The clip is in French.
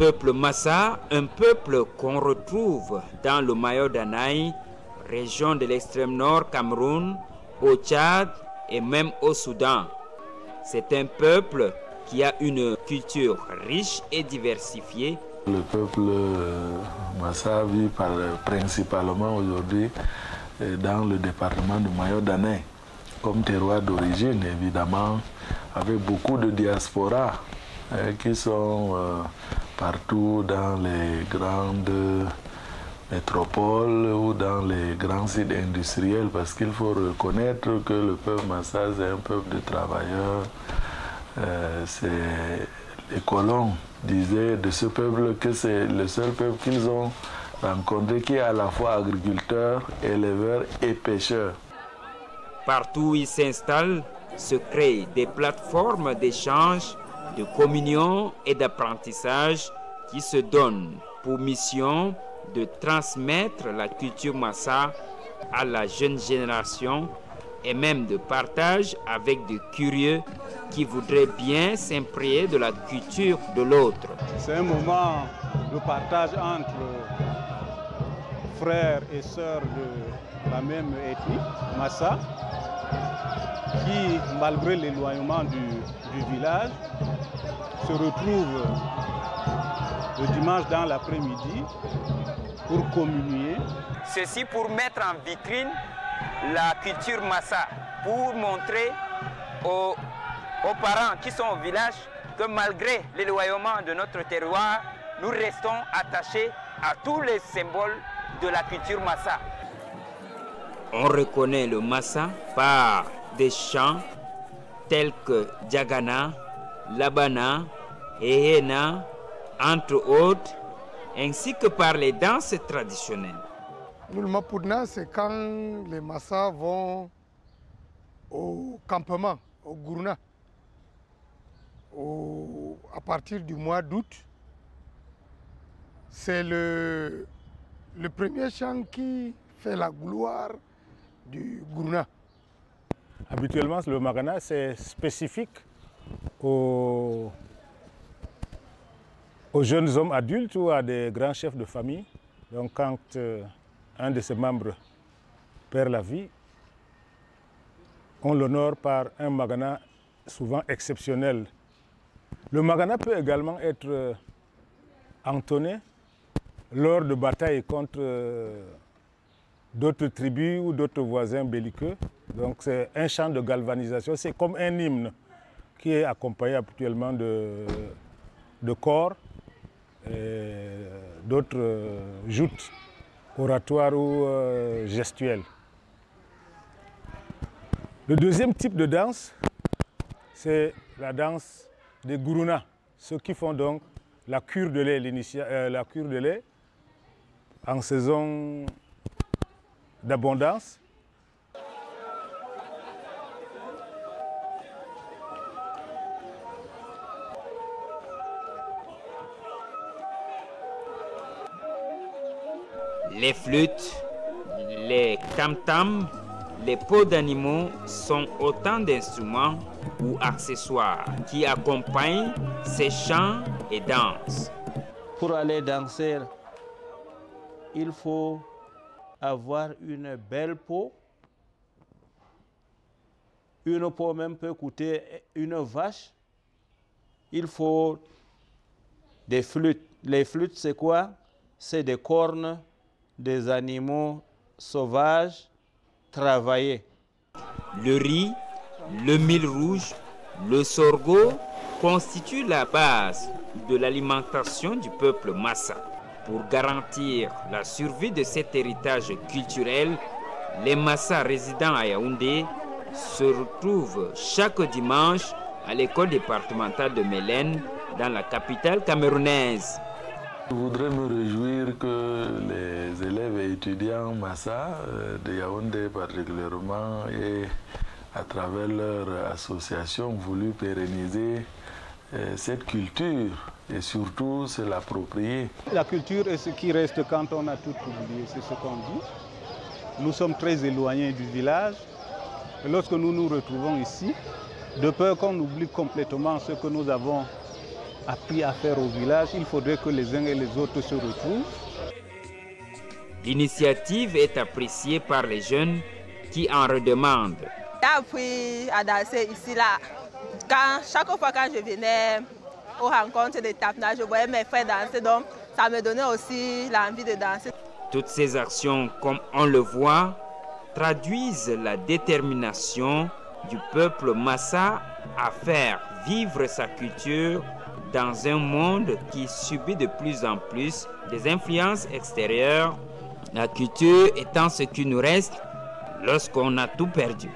peuple Massa, un peuple qu'on retrouve dans le Mayo d'Anaï, région de l'extrême nord Cameroun, au Tchad et même au Soudan. C'est un peuple qui a une culture riche et diversifiée. Le peuple Massa vit principalement aujourd'hui dans le département du Mayo d'Anaï, comme terroir d'origine, évidemment, avec beaucoup de diaspora qui sont partout dans les grandes métropoles ou dans les grands sites industriels, parce qu'il faut reconnaître que le peuple Massa, c'est un peuple de travailleurs. Les colons disaient de ce peuple que c'est le seul peuple qu'ils ont rencontré qui est à la fois agriculteur, éleveur et pêcheur. Partout où ils s'installent, se créent des plateformes d'échange, de communion et d'apprentissage qui se donnent pour mission de transmettre la culture Massa à la jeune génération et même de partage avec des curieux qui voudraient bien s'imprégner de la culture de l'autre. C'est un moment de partage entre frères et sœurs de la même ethnie, Massa, qui, malgré l'éloignement du village, se retrouvent le dimanche dans l'après-midi pour communier. Ceci pour mettre en vitrine la culture Massa, pour montrer aux parents qui sont au village que malgré l'éloignement de notre terroir, nous restons attachés à tous les symboles de la culture Massa. On reconnaît le Massa par des chants tels que Diagana, Labana, Ehena, entre autres, ainsi que par les danses traditionnelles. Le Mapoudna, c'est quand les Massa vont au campement, au Gourna, à partir du mois d'août. C'est le premier chant qui fait la gloire du Gourna. Habituellement, le Magana, c'est spécifique aux jeunes hommes adultes ou à des grands chefs de famille. Donc quand un de ses membres perd la vie, on l'honore par un Magana souvent exceptionnel. Le Magana peut également être entonné lors de batailles contre d'autres tribus ou d'autres voisins belliqueux. Donc c'est un chant de galvanisation, c'est comme un hymne qui est accompagné habituellement de corps et d'autres joutes oratoires ou gestuelles. Le deuxième type de danse, c'est la danse des Gourouna, ceux qui font donc la cure de lait, en saison d'abondance. Les flûtes, les tam-tams, les peaux d'animaux sont autant d'instruments ou accessoires qui accompagnent ces chants et danses. Pour aller danser, il faut avoir une belle peau. Une peau même peut coûter une vache. Il faut des flûtes. Les flûtes, c'est quoi? C'est des cornes des animaux sauvages travaillés. Le riz, le mil rouge, le sorgho constituent la base de l'alimentation du peuple Massa. Pour garantir la survie de cet héritage culturel, les Massa résidant à Yaoundé se retrouvent chaque dimanche à l'école départementale de Mélène, dans la capitale camerounaise. Je voudrais me réjouir que les élèves et étudiants Massa de Yaoundé particulièrement et à travers leur association ont voulu pérenniser cette culture et surtout se l'approprier. La culture est ce qui reste quand on a tout oublié, c'est ce qu'on dit. Nous sommes très éloignés du village et lorsque nous nous retrouvons ici, de peur qu'on oublie complètement ce que nous avons appris à faire au village. Il faudrait que les uns et les autres se retrouvent. L'initiative est appréciée par les jeunes qui en redemandent. J'ai appris à danser ici, là. Chaque fois que je venais aux rencontres des tapenage, je voyais mes frères danser, donc ça me donnait aussi l'envie de danser. Toutes ces actions, comme on le voit, traduisent la détermination du peuple Massa à faire vivre sa culture dans un monde qui subit de plus en plus des influences extérieures, la culture étant ce qui nous reste lorsqu'on a tout perdu.